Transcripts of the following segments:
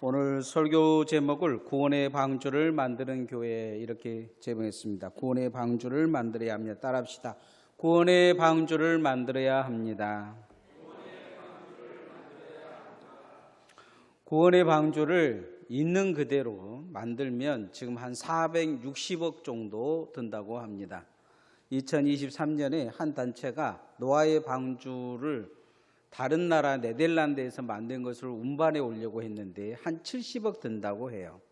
오늘 설교 제목을 구원의 방주를 만드는 교회 이렇게 제목했습니다. 구원의 방주를 만들어야 합니다. 따라합시다. 구원의 방주를 만들어야 합니다. 구원의 방주를 있는 그대로 만들면 지금 한 460억 정도 든다고 합니다. 2023년에 한 단체가 노아의 방주를 다른 나라 네덜란드에서 만든 것을 운반해 오려고 했는데 한 70억 든다고 해요.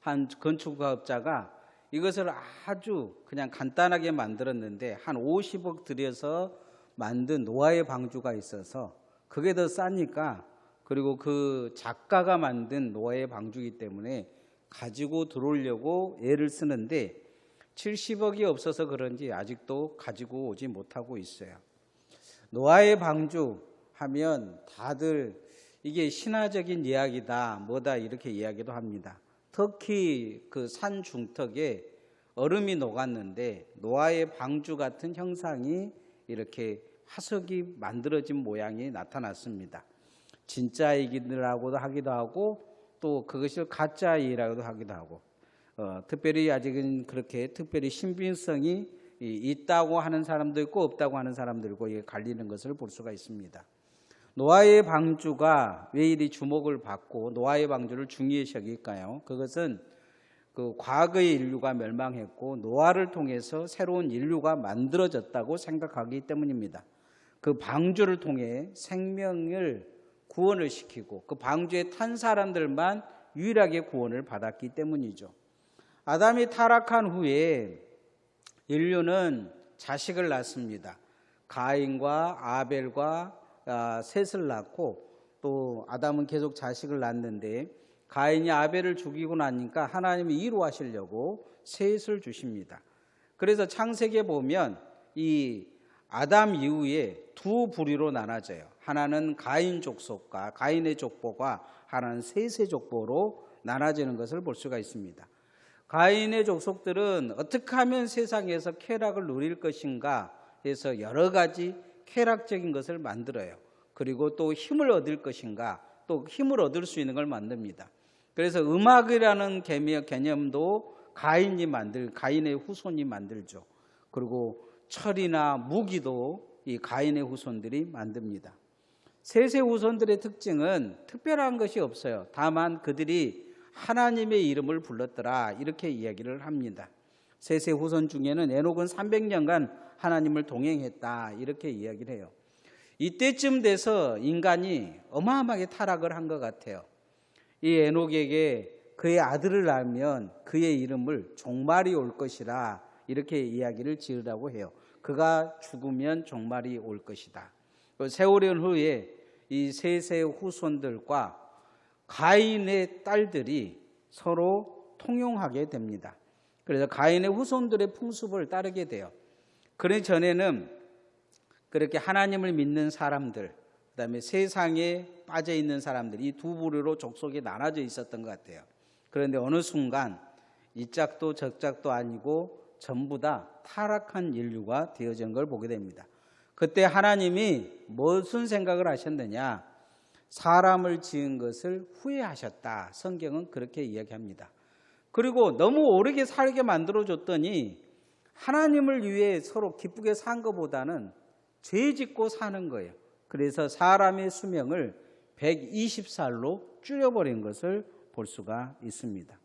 한 건축가업자가 이것을 아주 그냥 간단하게 만들었는데 한 50억 들여서 만든 노아의 방주가 있어서 그게 더 싸니까, 그리고 그 작가가 만든 노아의 방주이기 때문에 가지고 들어오려고 애를 쓰는데 70억이 없어서 그런지 아직도 가지고 오지 못하고 있어요. 노아의 방주 하면 다들 이게 신화적인 이야기다 뭐다 이렇게 이야기도 합니다. 터키 그 산 중턱에 얼음이 녹았는데 노아의 방주 같은 형상이 이렇게 화석이 만들어진 모양이 나타났습니다. 진짜이기라고도 하기도 하고 또 그것을 가짜이라고도 하기도 하고, 특별히 아직은 그렇게 특별히 신빙성이 있다고 하는 사람도 있고 없다고 하는 사람도 있고 이게 갈리는 것을 볼 수가 있습니다. 노아의 방주가 왜 이리 주목을 받고 노아의 방주를 중요시 여길까요? 그것은 그 과거의 인류가 멸망했고 노아를 통해서 새로운 인류가 만들어졌다고 생각하기 때문입니다. 그 방주를 통해 생명을 구원을 시키고 그 방주에 탄 사람들만 유일하게 구원을 받았기 때문이죠. 아담이 타락한 후에 인류는 자식을 낳습니다. 가인과 아벨과 셋을 낳고, 또 아담은 계속 자식을 낳는데 가인이 아벨을 죽이고 나니까 하나님이 이루하시려고 셋을 주십니다. 그래서 창세기에 보면 이 아담 이후에 두 부류로 나눠져요. 하나는 가인 족속과 가인의 족보가, 하나는 셋의 족보로 나눠지는 것을 볼 수가 있습니다. 가인의 족속들은 어떻게 하면 세상에서 쾌락을 누릴 것인가 해서 여러 가지 쾌락적인 것을 만들어요. 그리고 또 힘을 얻을 것인가, 또 힘을 얻을 수 있는 걸 만듭니다. 그래서 음악이라는 개념도 가인의 후손이 만들죠. 그리고 철이나 무기도 이 가인의 후손들이 만듭니다. 셋의 후손들의 특징은 특별한 것이 없어요. 다만 그들이 하나님의 이름을 불렀더라 이렇게 이야기를 합니다. 셋의 후손 중에는 에녹은 300년간 하나님을 동행했다 이렇게 이야기를 해요. 이때쯤 돼서 인간이 어마어마하게 타락을 한 것 같아요. 이 에녹에게 그의 아들을 낳으면 그의 이름을 종말이 올 것이라 이렇게 이야기를 지으라고 해요. 그가 죽으면 종말이 올 것이다. 세월이 후에 이 셋의 후손들과 가인의 딸들이 서로 통용하게 됩니다. 그래서 가인의 후손들의 풍습을 따르게 돼요. 그 전에는 그렇게 하나님을 믿는 사람들, 그다음에 세상에 빠져 있는 사람들, 이 두 부류로 족속이 나눠져 있었던 것 같아요. 그런데 어느 순간 이 짝도 저 짝도 아니고 전부 다 타락한 인류가 되어진 걸 보게 됩니다. 그때 하나님이 무슨 생각을 하셨느냐? 사람을 지은 것을 후회하셨다. 성경은 그렇게 이야기합니다. 그리고 너무 오르게 살게 만들어줬더니 하나님을 위해 서로 기쁘게 산 것보다는 죄 짓고 사는 거예요. 그래서 사람의 수명을 120살로 줄여버린 것을 볼 수가 있습니다.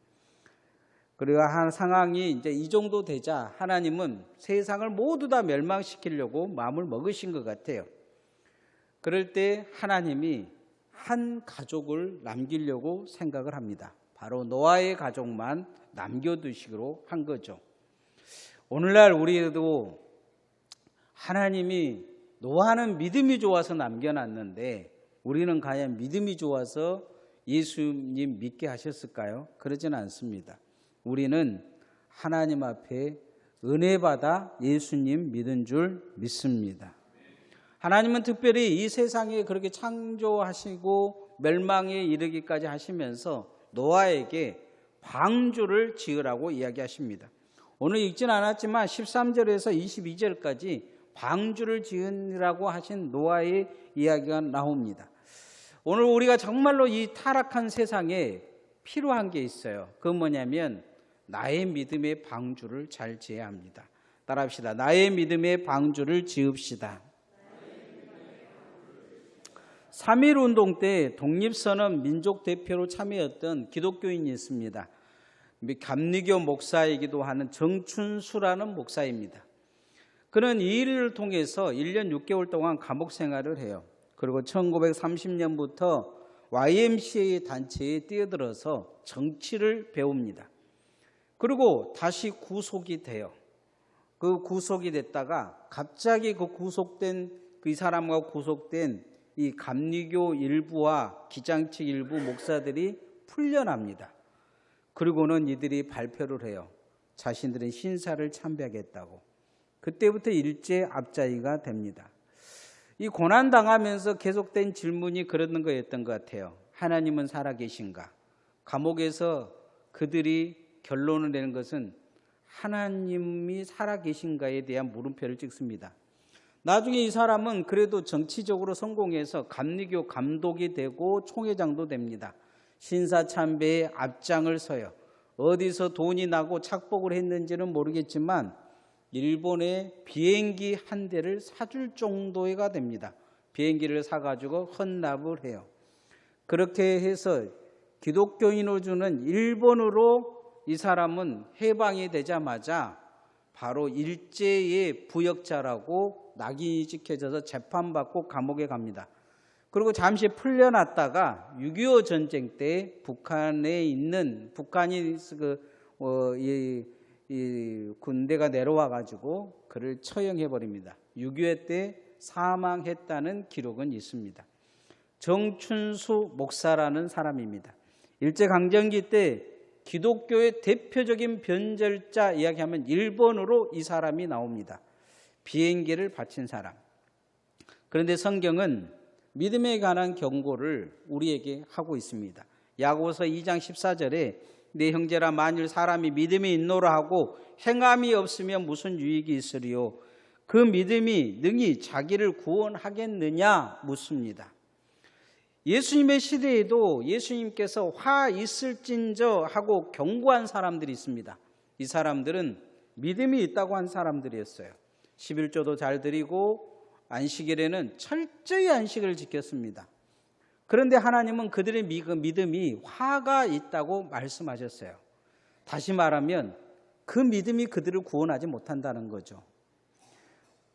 그리고 한 상황이 이제 이 정도 되자 하나님은 세상을 모두 다 멸망시키려고 마음을 먹으신 것 같아요. 그럴 때 하나님이 한 가족을 남기려고 생각을 합니다. 바로 노아의 가족만 남겨두시기로 한 거죠. 오늘날 우리도 하나님이 노아는 믿음이 좋아서 남겨놨는데 우리는 과연 믿음이 좋아서 예수님 믿게 하셨을까요? 그러지는 않습니다. 우리는 하나님 앞에 은혜 받아 예수님 믿은 줄 믿습니다. 하나님은 특별히 이 세상에 그렇게 창조하시고 멸망에 이르기까지 하시면서 노아에게 방주를 지으라고 이야기하십니다. 오늘 읽진 않았지만 13절에서 22절까지 방주를 지으라고 하신 노아의 이야기가 나옵니다. 오늘 우리가 정말로 이 타락한 세상에 필요한 게 있어요. 그건 뭐냐면 나의 믿음의 방주를 잘 지어야 합니다. 따라합시다. 나의 믿음의 방주를 지읍시다. 3.1운동 때 독립선언 민족 대표로 참여했던 기독교인이 있습니다. 감리교 목사이기도 하는 정춘수라는 목사입니다. 그는 이 일을 통해서 1년 6개월 동안 감옥 생활을 해요. 그리고 1930년부터 YMCA 단체에 뛰어들어서 정치를 배웁니다. 그리고 다시 구속이 돼요. 그 구속이 됐다가 갑자기 이 사람과 구속된 이 감리교 일부와 기장측 일부 목사들이 풀려납니다. 그리고는 이들이 발표를 해요. 자신들은 신사를 참배하겠다고. 그때부터 일제 압자이가 됩니다. 이 고난당하면서 계속된 질문이 그런 거였던 것 같아요. 하나님은 살아계신가? 감옥에서 그들이 결론을 내는 것은 하나님이 살아계신가에 대한 물음표를 찍습니다. 나중에 이 사람은 그래도 정치적으로 성공해서 감리교 감독이 되고 총회장도 됩니다. 신사참배에 앞장을 서요. 어디서 돈이 나고 착복을 했는지는 모르겠지만 일본에 비행기 한 대를 사줄 정도가 됩니다. 비행기를 사가지고 헌납을 해요. 그렇게 해서 기독교인으로 주는 일본으로 이 사람은 해방이 되자마자 바로 일제의 부역자라고 낙인이 찍혀져서 재판받고 감옥에 갑니다. 그리고 잠시 풀려났다가 6.25 전쟁 때 북한에 있는 이 군대가 내려와 가지고 그를 처형해 버립니다. 6.25 때 사망했다는 기록은 있습니다. 정춘수 목사라는 사람입니다. 일제강점기 때 기독교의 대표적인 변절자 이야기하면 1번으로 이 사람이 나옵니다. 비행기를 바친 사람. 그런데 성경은 믿음에 관한 경고를 우리에게 하고 있습니다. 야고보서 2장 14절에 내 형제라 만일 사람이 믿음이 있노라 하고 행함이 없으면 무슨 유익이 있으리요? 그 믿음이 능히 자기를 구원하겠느냐 묻습니다. 예수님의 시대에도 예수님께서 화 있을진저 하고 경고한 사람들이 있습니다. 이 사람들은 믿음이 있다고 한 사람들이었어요. 11조도 잘 드리고 안식일에는 철저히 안식을 지켰습니다. 그런데 하나님은 그들의 믿음이 화가 있다고 말씀하셨어요. 다시 말하면 그 믿음이 그들을 구원하지 못한다는 거죠.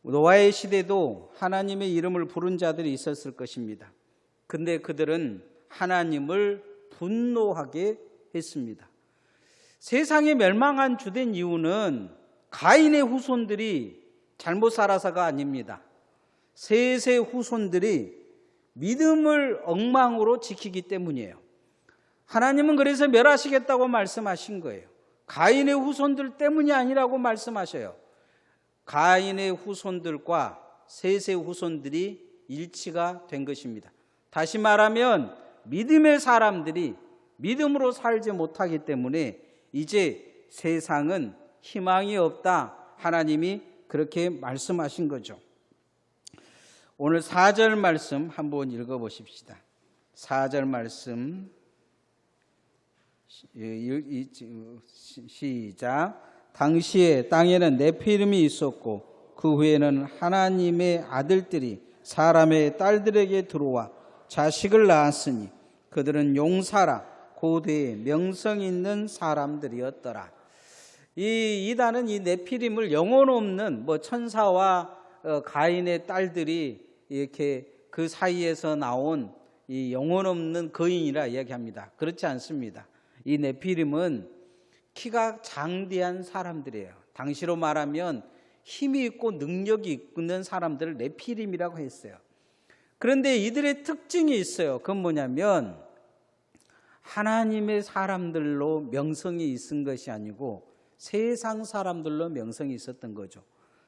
노아의 시대도 하나님의 이름을 부른 자들이 있었을 것입니다. 근데 그들은 하나님을 분노하게 했습니다. 세상이 멸망한 주된 이유는 가인의 후손들이 잘못 살아서가 아닙니다. 셋의 후손들이 믿음을 엉망으로 지키기 때문이에요. 하나님은 그래서 멸하시겠다고 말씀하신 거예요. 가인의 후손들 때문이 아니라고 말씀하셔요. 가인의 후손들과 셋의 후손들이 일치가 된 것입니다. 다시 말하면 믿음의 사람들이 믿음으로 살지 못하기 때문에 이제 세상은 희망이 없다. 하나님이 그렇게 말씀하신 거죠. 오늘 4절 말씀 한번 읽어보십시다. 4절 말씀 시작. 당시에 땅에는 네피림이 있었고 그 후에는 하나님의 아들들이 사람의 딸들에게 들어와 자식을 낳았으니 그들은 용사라 고대의 명성 있는 사람들이었더라. 이 이단은 이 네피림을 영혼 없는 천사와 가인의 딸들이 이렇게 그 사이에서 나온 이 영혼 없는 거인이라 이야기합니다. 그렇지 않습니다. 이 네피림은 키가 장대한 사람들이에요. 당시로 말하면 힘이 있고 능력이 있는 사람들을 네피림이라고 했어요. 그런데 이들의 특징이 있어요. 그건 뭐냐면 하나님의 사람들로 명성이 있은 것이 아니고 세상 사람들로 명성이 있었던 거죠.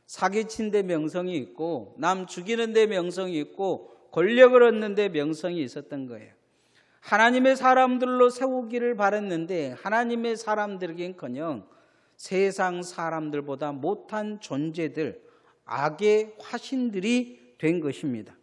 사기친 데 명성이 있고 남 죽이는 데 명성이 있고 권력을 얻는 데 명성이 있었던 거예요. 하나님의 사람들로 세우기를 바랐는데 하나님의 사람들에겐커녕 세상 사람들보다 못한 존재들, 악의 화신들이 된 것입니다.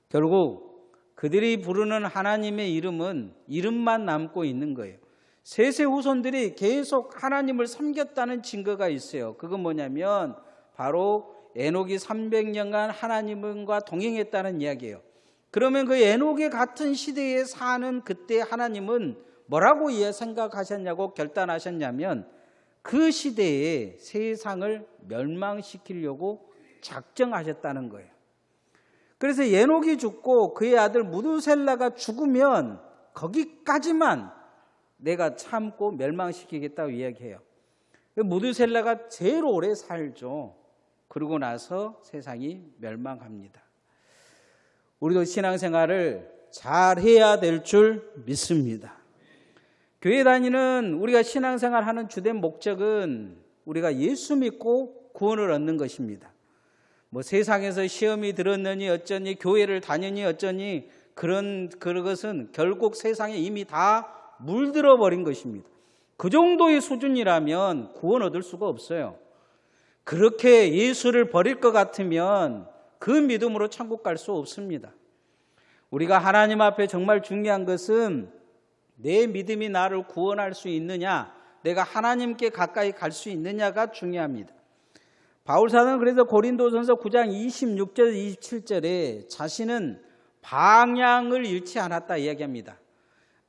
결국 그들이 부르는 하나님의 이름은 이름만 남고 있는 거예요. 셋의 후손들이 계속 하나님을 섬겼다는 증거가 있어요. 그건 뭐냐면 바로 에녹이 300년간 하나님과 동행했다는 이야기예요. 그러면 그 에녹의 같은 시대에 사는 그때 하나님은 뭐라고 생각하셨냐고 결단하셨냐면 그 시대에 세상을 멸망시키려고 작정하셨다는 거예요. 그래서 에녹이 죽고 그의 아들 무두셀라가 죽으면 거기까지만 내가 참고 멸망시키겠다고 이야기해요. 무두셀라가 제일 오래 살죠. 그러고 나서 세상이 멸망합니다. 우리도 신앙생활을 잘 해야 될 줄 믿습니다. 교회 다니는 우리가 신앙생활하는 주된 목적은 우리가 예수 믿고 구원을 얻는 것입니다. 뭐 세상에서 시험이 들었느니 어쩌니 교회를 다니니 어쩌니 그것은 결국 세상에 이미 다 물들어 버린 것입니다. 그 정도의 수준이라면 구원 얻을 수가 없어요. 그렇게 예수를 버릴 것 같으면 그 믿음으로 천국 갈 수 없습니다. 우리가 하나님 앞에 정말 중요한 것은 내 믿음이 나를 구원할 수 있느냐, 내가 하나님께 가까이 갈 수 있느냐가 중요합니다. 바울사는 그래서 고린도전서 9장 26절 27절에 자신은 방향을 잃지 않았다 이야기합니다.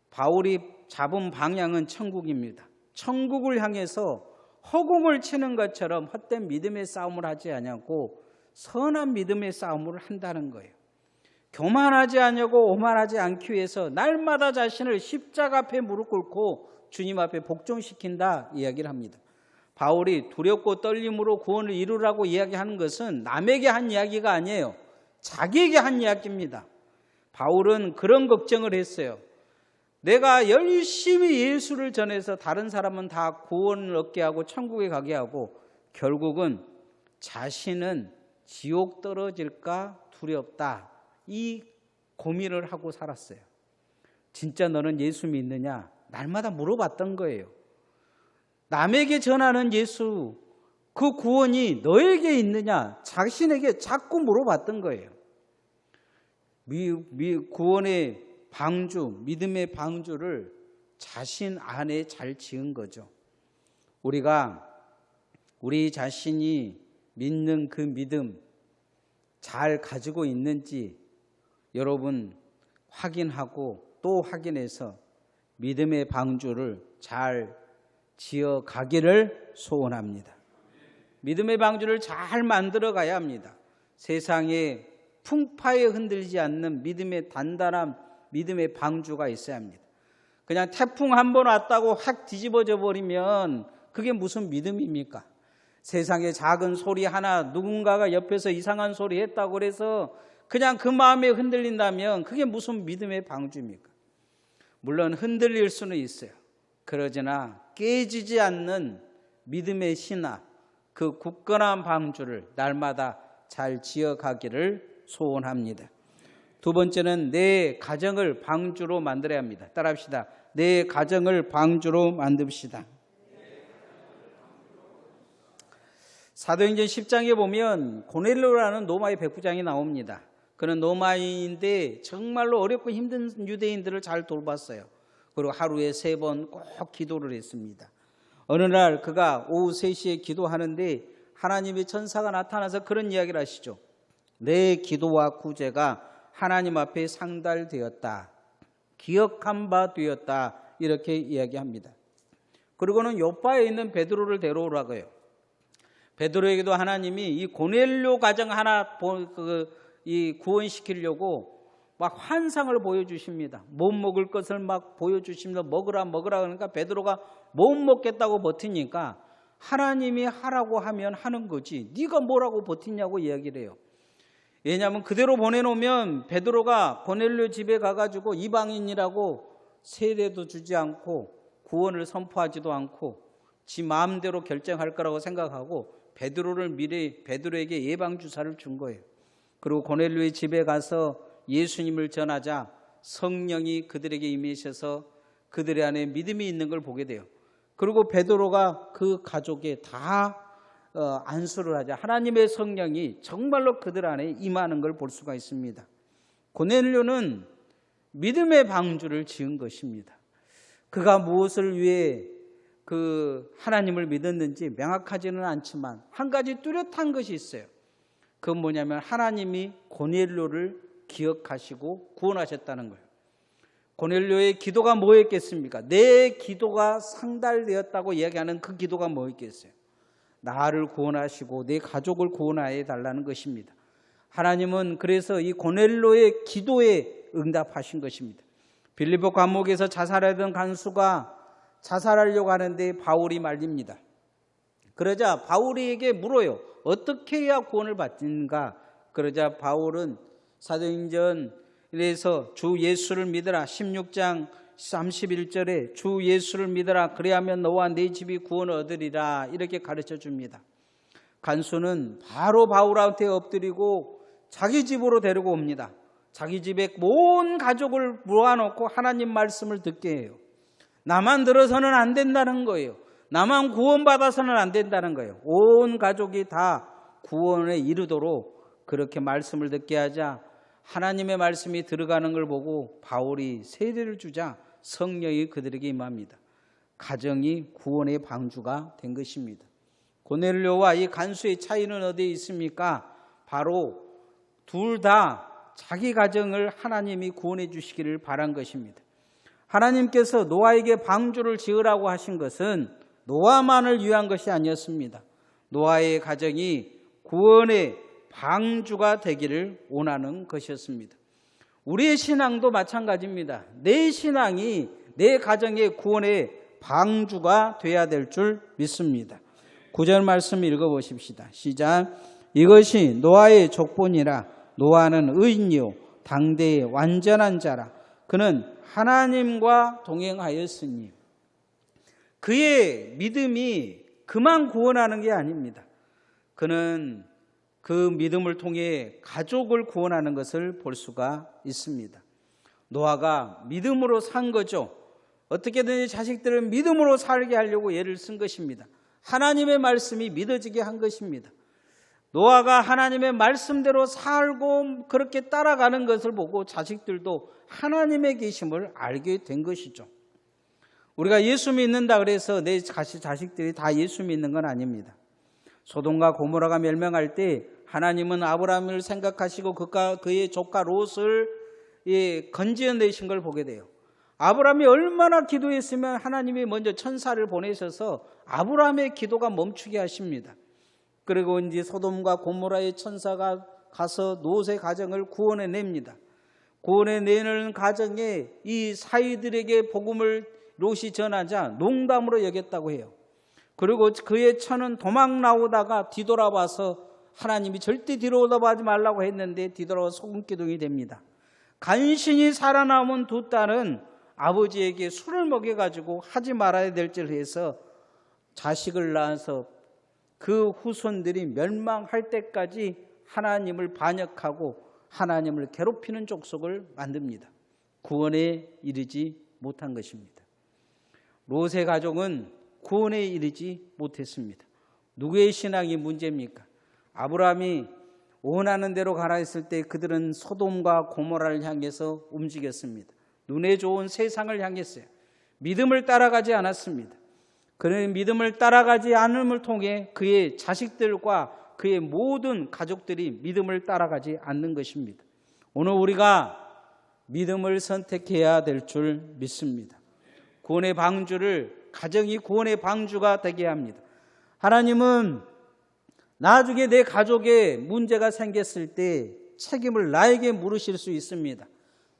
바울이 잡은 방향은 천국입니다. 천국을 향해서 허공을 치는 것처럼 헛된 믿음의 싸움을 하지 않고 선한 믿음의 싸움을 한다는 거예요. 교만하지 않냐고 오만하지 않기 위해서 날마다 자신을 십자가 앞에 무릎 꿇고 주님 앞에 복종시킨다 이야기를 합니다. 바울이 두렵고 떨림으로 구원을 이루라고 이야기하는 것은 남에게 한 이야기가 아니에요. 자기에게 한 이야기입니다. 바울은 그런 걱정을 했어요. 내가 열심히 예수를 전해서 다른 사람은 다 구원을 얻게 하고 천국에 가게 하고 결국은 자신은 지옥 떨어질까 두렵다. 이 고민을 하고 살았어요. 진짜 너는 예수 믿느냐? 날마다 물어봤던 거예요. 남에게 전하는 예수, 그 구원이 너에게 있느냐? 자신에게 자꾸 물어봤던 거예요. 구원의 방주, 믿음의 방주를 자신 안에 잘 지은 거죠. 우리가 우리 자신이 믿는 그 믿음 잘 가지고 있는지 여러분 확인하고 또 확인해서 믿음의 방주를 잘 지어 가기를 소원합니다. 믿음의 방주를 잘 만들어 가야 합니다. 세상에 풍파에 흔들리지 않는 믿음의 단단한 믿음의 방주가 있어야 합니다. 그냥 태풍 한 번 왔다고 확 뒤집어져 버리면 그게 무슨 믿음입니까? 세상에 작은 소리 하나 누군가가 옆에서 이상한 소리 했다고 그래서 그냥 그 마음에 흔들린다면 그게 무슨 믿음의 방주입니까? 물론 흔들릴 수는 있어요. 그러나 깨지지 않는 믿음의 신화, 그 굳건한 방주를 날마다 잘 지어가기를 소원합니다. 두 번째는 내 가정을 방주로 만들어야 합니다. 따라합시다. 내 가정을 방주로 만듭시다. 사도행전 10장에 보면 고넬료라는 로마의 백부장이 나옵니다. 그는 로마인인데 정말로 어렵고 힘든 유대인들을 잘 돌봤어요. 그리고 하루에 3번 꼭 기도를 했습니다. 어느 날 그가 오후 3시에 기도하는데 하나님의 천사가 나타나서 그런 이야기를 하시죠. 내 기도와 구제가 하나님 앞에 상달되었다. 기억한 바 되었다. 이렇게 이야기합니다. 그리고는 요빠에 있는 베드로를 데려오라고 해요. 베드로에게도 하나님이 이 고넬료 가정 하나 구원시키려고 막 환상을 보여주십니다. 못 먹을 것을 막 보여주시면서 먹으라 그러니까 베드로가 못 먹겠다고 버티니까 하나님이 하라고 하면 하는 거지 네가 뭐라고 버티냐고 이야기를 해요. 왜냐하면 그대로 보내놓으면 베드로가 고넬료 집에 가가지고 이방인이라고 세례도 주지 않고 구원을 선포하지도 않고 지 마음대로 결정할 거라고 생각하고 베드로를 미리 베드로에게 예방주사를 준 거예요. 그리고 고넬료의 집에 가서 예수님을 전하자 성령이 그들에게 임하셔서 그들의 안에 믿음이 있는 걸 보게 돼요. 그리고 베드로가 그 가족에 다 안수를 하자 하나님의 성령이 정말로 그들 안에 임하는 걸 볼 수가 있습니다. 고넬료는 믿음의 방주를 지은 것입니다. 그가 무엇을 위해 하나님을 믿었는지 명확하지는 않지만 한 가지 뚜렷한 것이 있어요. 그건 뭐냐면 하나님이 고넬료를 기억하시고 구원하셨다는 거예요. 고넬료의 기도가 뭐였겠습니까? 내 기도가 상달되었다고 이야기하는 그 기도가 뭐였겠어요? 나를 구원하시고 내 가족을 구원하여 달라는 것입니다. 하나님은 그래서 이 고넬료의 기도에 응답하신 것입니다. 빌립보 감옥에서 자살하던 간수가 자살하려고 하는데 바울이 말립니다. 그러자 바울에게 물어요. 어떻게 해야 구원을 받는가? 그러자 바울은 사도행전에서 주 예수를 믿으라 16장 31절에 주 예수를 믿으라 그리하면 너와 네 집이 구원을 얻으리라 이렇게 가르쳐 줍니다. 간수는 바로 바울한테 엎드리고 자기 집으로 데리고 옵니다. 자기 집에 온 가족을 모아놓고 하나님 말씀을 듣게 해요. 나만 들어서는 안 된다는 거예요. 나만 구원받아서는 안 된다는 거예요. 온 가족이 다 구원에 이르도록 그렇게 말씀을 듣게 하자 하나님의 말씀이 들어가는 걸 보고 바울이 세례를 주자 성령이 그들에게 임합니다. 가정이 구원의 방주가 된 것입니다. 고넬료와 이 간수의 차이는 어디에 있습니까? 바로 둘 다 자기 가정을 하나님이 구원해 주시기를 바란 것입니다. 하나님께서 노아에게 방주를 지으라고 하신 것은 노아만을 위한 것이 아니었습니다. 노아의 가정이 구원의 방주가 되기를 원하는 것이었습니다. 우리의 신앙도 마찬가지입니다. 내 신앙이 내 가정의 구원의 방주가 되어야 될 줄 믿습니다. 9절 말씀 읽어보십시다. 시작. 이것이 노아의 족본이라. 노아는 의인이요 당대의 완전한 자라. 그는 하나님과 동행하였으니. 그의 믿음이 그만 구원하는 게 아닙니다. 그는 그 믿음을 통해 가족을 구원하는 것을 볼 수가 있습니다. 노아가 믿음으로 산 거죠. 어떻게든 자식들을 믿음으로 살게 하려고 애를 쓴 것입니다. 하나님의 말씀이 믿어지게 한 것입니다. 노아가 하나님의 말씀대로 살고 그렇게 따라가는 것을 보고 자식들도 하나님의 계심을 알게 된 것이죠. 우리가 예수 믿는다 그래서 내 자식들이 다 예수 믿는 건 아닙니다. 소돔과 고모라가 멸망할 때 하나님은 아브라함을 생각하시고 그의 조카 롯을 건져내신 걸 보게 돼요. 아브라함이 얼마나 기도했으면 하나님이 먼저 천사를 보내셔서 아브라함의 기도가 멈추게 하십니다. 그리고 이제 소돔과 고모라의 천사가 가서 롯의 가정을 구원해냅니다. 구원해내는 가정에 이 사이들에게 복음을 롯이 전하자 농담으로 여겼다고 해요. 그리고 그의 처는 도망 나오다가 뒤돌아봐서 하나님이 절대 뒤돌아보지 말라고 했는데 뒤돌아서 소금기둥이 됩니다. 간신히 살아남은 두 딸은 아버지에게 술을 먹여가지고 하지 말아야 될 짓을 해서 자식을 낳아서 그 후손들이 멸망할 때까지 하나님을 반역하고 하나님을 괴롭히는 족속을 만듭니다. 구원에 이르지 못한 것입니다. 롯의 가족은 구원에 이르지 못했습니다. 누구의 신앙이 문제입니까? 아브라함이 원하는 대로 가라 했을 때 그들은 소돔과 고모라를 향해서 움직였습니다. 눈에 좋은 세상을 향했어요. 믿음을 따라가지 않았습니다. 그는 믿음을 따라가지 않음을 통해 그의 자식들과 그의 모든 가족들이 믿음을 따라가지 않는 것입니다. 오늘 우리가 믿음을 선택해야 될 줄 믿습니다. 구원의 방주를 가정이 구원의 방주가 되게 합니다. 하나님은 나중에 내 가족에 문제가 생겼을 때 책임을 나에게 물으실 수 있습니다.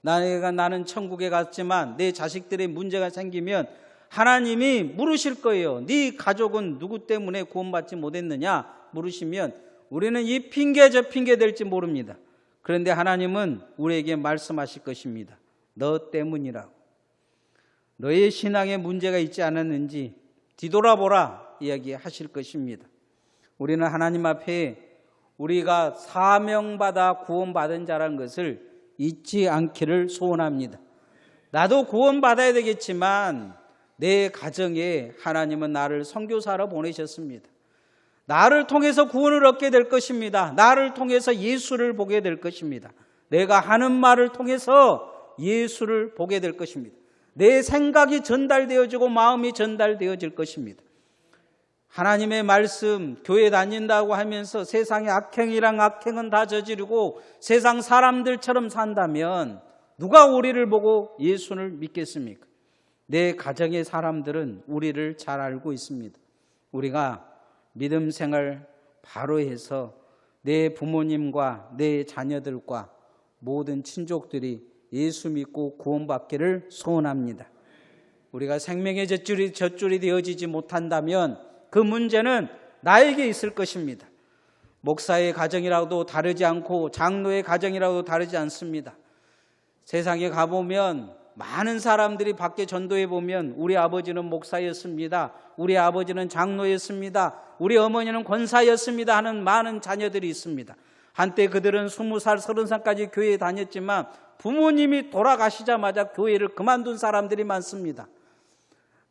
나는 천국에 갔지만 내 자식들의 문제가 생기면 하나님이 물으실 거예요. 네 가족은 누구 때문에 구원받지 못했느냐 물으시면 우리는 이 핑계 저 핑계 될지 모릅니다. 그런데 하나님은 우리에게 말씀하실 것입니다. 너 때문이라고. 너의 신앙에 문제가 있지 않았는지 뒤돌아보라 이야기하실 것입니다. 우리는 하나님 앞에 우리가 사명받아 구원받은 자라는 것을 잊지 않기를 소원합니다. 나도 구원받아야 되겠지만 내 가정에 하나님은 나를 선교사로 보내셨습니다. 나를 통해서 구원을 얻게 될 것입니다. 나를 통해서 예수를 보게 될 것입니다. 내가 하는 말을 통해서 예수를 보게 될 것입니다. 내 생각이 전달되어지고 마음이 전달되어질 것입니다. 하나님의 말씀, 교회 다닌다고 하면서 세상의 악행이랑 악행은 다 저지르고 세상 사람들처럼 산다면 누가 우리를 보고 예수를 믿겠습니까? 내 가정의 사람들은 우리를 잘 알고 있습니다. 우리가 믿음 생활 바로 해서 내 부모님과 내 자녀들과 모든 친족들이 예수 믿고 구원받기를 소원합니다. 우리가 생명의 젖줄이 되어지지 못한다면 그 문제는 나에게 있을 것입니다. 목사의 가정이라도 다르지 않고 장로의 가정이라도 다르지 않습니다. 세상에 가보면 많은 사람들이 밖에 전도해 보면 우리 아버지는 목사였습니다. 우리 아버지는 장로였습니다. 우리 어머니는 권사였습니다 하는 많은 자녀들이 있습니다. 한때 그들은 20살, 30살까지 교회에 다녔지만 부모님이 돌아가시자마자 교회를 그만둔 사람들이 많습니다.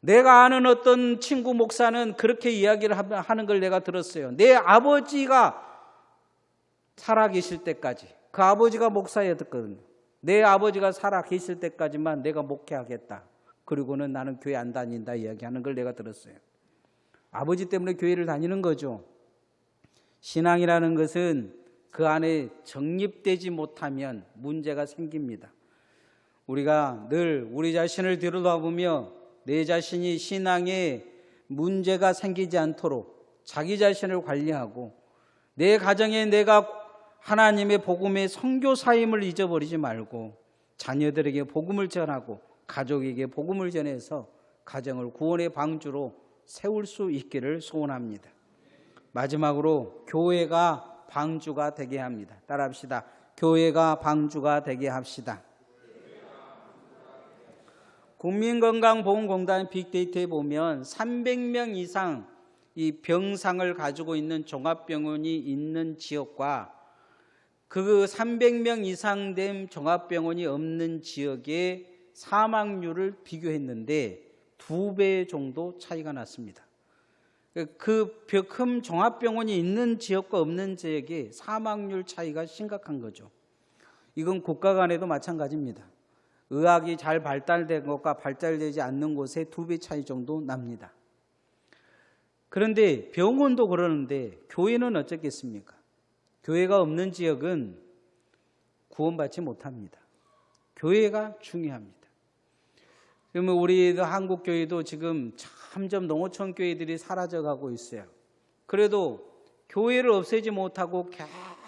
내가 아는 어떤 친구 목사는 그렇게 이야기를 하는 걸 내가 들었어요. 내 아버지가 살아계실 때까지, 그 아버지가 목사였거든요. 내 아버지가 살아계실 때까지만 내가 목회하겠다. 그리고는 나는 교회 안 다닌다 이야기하는 걸 내가 들었어요. 아버지 때문에 교회를 다니는 거죠. 신앙이라는 것은 그 안에 정립되지 못하면 문제가 생깁니다. 우리가 늘 우리 자신을 들여다보며 내 자신이 신앙에 문제가 생기지 않도록 자기 자신을 관리하고 내 가정에 내가 하나님의 복음의 선교사임을 잊어버리지 말고 자녀들에게 복음을 전하고 가족에게 복음을 전해서 가정을 구원의 방주로 세울 수 있기를 소원합니다. 마지막으로 교회가 방주가 되게 합니다. 따라합시다. 교회가 방주가 되게 합시다. 국민건강보험공단 빅데이터에 보면 300명 이상 이 병상을 가지고 있는 종합병원이 있는 지역과 그 300명 이상 된 종합병원이 없는 지역의 사망률을 비교했는데 2배 정도 차이가 났습니다. 그 큰 종합병원이 있는 지역과 없는 지역의 사망률 차이가 심각한 거죠. 이건 국가 간에도 마찬가지입니다. 의학이 잘 발달된 것과 발달되지 않는 곳에 2배 차이 정도 납니다. 그런데 병원도 그러는데 교회는 어쩌겠습니까? 교회가 없는 지역은 구원받지 못합니다. 교회가 중요합니다. 그러면 우리 한국 교회도 지금 점점 농어촌 교회들이 사라져가고 있어요. 그래도 교회를 없애지 못하고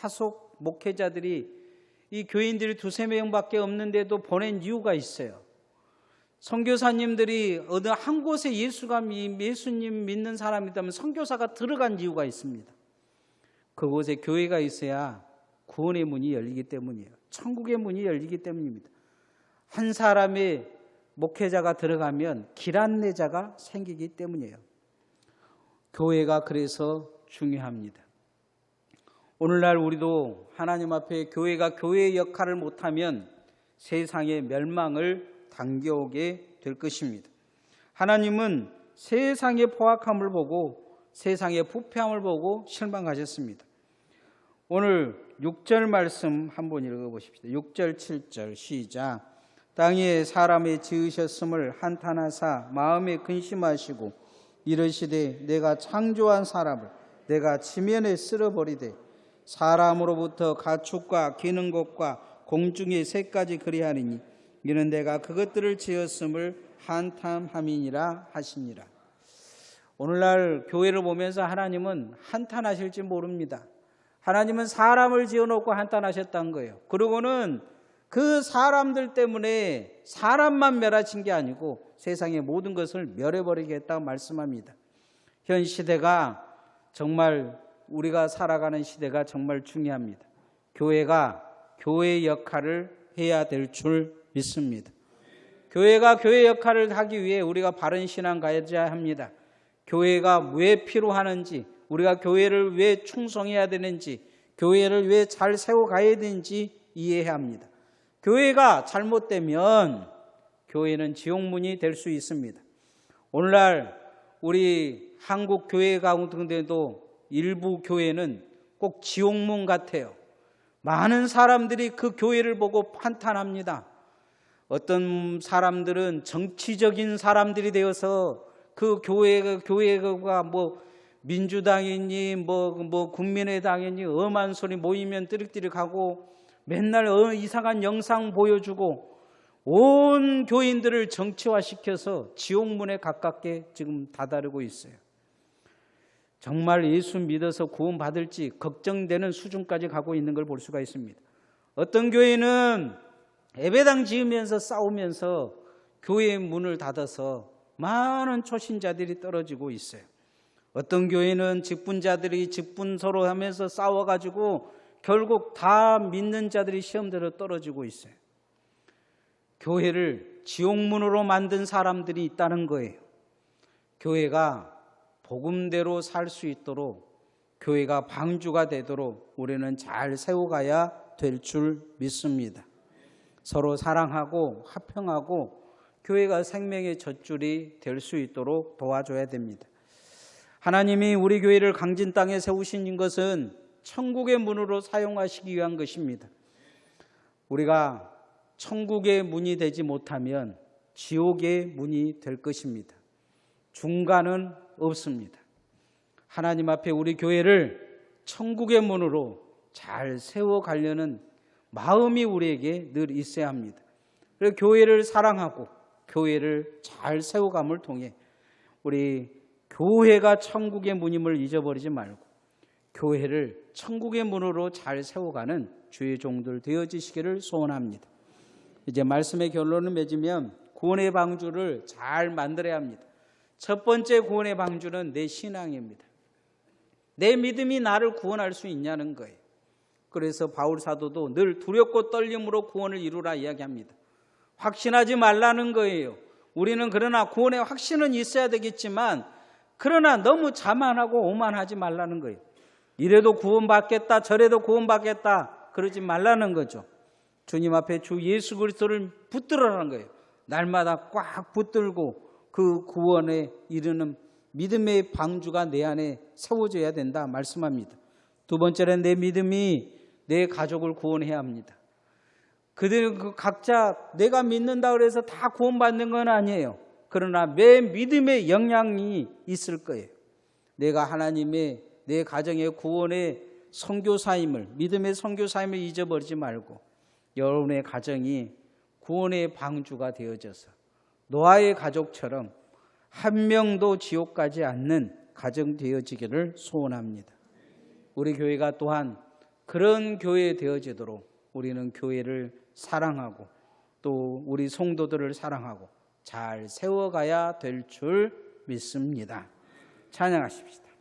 계속 목회자들이 이 교인들이 2-3명밖에 없는데도 보낸 이유가 있어요. 선교사님들이 어느 한 곳에 예수님 믿는 사람이 있다면 선교사가 들어간 이유가 있습니다. 그곳에 교회가 있어야 구원의 문이 열리기 때문이에요. 천국의 문이 열리기 때문입니다. 한 사람의 목회자가 들어가면 길 안내자가 생기기 때문이에요. 교회가 그래서 중요합니다. 오늘날 우리도 하나님 앞에 교회가 교회의 역할을 못하면 세상의 멸망을 당겨오게 될 것입니다. 하나님은 세상의 포악함을 보고 세상의 부패함을 보고 실망하셨습니다. 오늘 6절 말씀 한번 읽어보십시다. 6절 7절 시작. 땅에 사람이 지으셨음을 한탄하사 마음에 근심하시고 이르시되 내가 창조한 사람을 내가 지면에 쓸어버리되 사람으로부터 가축과 기는 것과 공중의 새까지 그리하리니 이는 내가 그것들을 지었음을 한탄함이니라 하시니라. 오늘날 교회를 보면서 하나님은 한탄하실지 모릅니다. 하나님은 사람을 지어놓고 한탄하셨다는 거예요. 그리고는 그 사람들 때문에 사람만 멸하신 게 아니고 세상의 모든 것을 멸해버리겠다고 말씀합니다. 현 시대가 정말 우리가 살아가는 시대가 정말 중요합니다. 교회가 교회의 역할을 해야 될 줄 믿습니다. 교회가 교회 역할을 하기 위해 우리가 바른 신앙 가져야 합니다. 교회가 왜 필요하는지, 우리가 교회를 왜 충성해야 되는지, 교회를 왜 잘 세워가야 되는지 이해해야 합니다. 교회가 잘못되면 교회는 지옥문이 될 수 있습니다. 오늘날 우리 한국 교회 가운데도 일부 교회는 꼭 지옥문 같아요. 많은 사람들이 그 교회를 보고 한탄합니다. 어떤 사람들은 정치적인 사람들이 되어서 그 교회가 뭐 민주당이니 뭐 국민의당이니 엄한 소리 모이면 띠릭띠릭하고 맨날 이상한 영상 보여주고 온 교인들을 정치화시켜서 지옥문에 가깝게 지금 다다르고 있어요. 정말 예수 믿어서 구원받을지 걱정되는 수준까지 가고 있는 걸 볼 수가 있습니다. 어떤 교회는 예배당 지으면서 싸우면서 교회의 문을 닫아서 많은 초신자들이 떨어지고 있어요. 어떤 교회는 직분자들이 직분 서로 하면서 싸워가지고 결국 다 믿는 자들이 시험대로 떨어지고 있어요. 교회를 지옥문으로 만든 사람들이 있다는 거예요. 교회가 복음대로 살 수 있도록, 교회가 방주가 되도록 우리는 잘 세워가야 될 줄 믿습니다. 서로 사랑하고 화평하고 교회가 생명의 젖줄이 될 수 있도록 도와줘야 됩니다. 하나님이 우리 교회를 강진 땅에 세우신 것은 천국의 문으로 사용하시기 위한 것입니다. 우리가 천국의 문이 되지 못하면 지옥의 문이 될 것입니다. 중간은 없습니다. 하나님 앞에 우리 교회를 천국의 문으로 잘 세워가려는 마음이 우리에게 늘 있어야 합니다. 그래서 교회를 사랑하고 교회를 잘 세워감을 통해 우리 교회가 천국의 문임을 잊어버리지 말고 교회를 천국의 문으로 잘 세워가는 주의 종들 되어지시기를 소원합니다. 이제 말씀의 결론을 맺으면 구원의 방주를 잘 만들어야 합니다. 첫 번째 구원의 방주는 내 신앙입니다. 내 믿음이 나를 구원할 수 있냐는 거예요. 그래서 바울 사도도 늘 두렵고 떨림으로 구원을 이루라 이야기합니다. 확신하지 말라는 거예요. 우리는 그러나 구원의 확신은 있어야 되겠지만 그러나 너무 자만하고 오만하지 말라는 거예요. 이래도 구원받겠다 저래도 구원받겠다 그러지 말라는 거죠. 주님 앞에 주 예수 그리스도를 붙들으라는 거예요. 날마다 꽉 붙들고 그 구원에 이르는 믿음의 방주가 내 안에 세워져야 된다 말씀합니다. 두 번째는 내 믿음이 내 가족을 구원해야 합니다. 그들 각자 내가 믿는다 그래서 다 구원받는 건 아니에요. 그러나 내 믿음의 영향이 있을 거예요. 내가 하나님의 내 가정의 구원의 선교사임을, 믿음의 선교사임을 잊어버리지 말고 여러분의 가정이 구원의 방주가 되어져서 노아의 가족처럼 한 명도 지옥 가지 않는 가정 되어지기를 소원합니다. 우리 교회가 또한 그런 교회 되어지도록 우리는 교회를 사랑하고 또 우리 성도들을 사랑하고 잘 세워가야 될 줄 믿습니다. 찬양하십시다.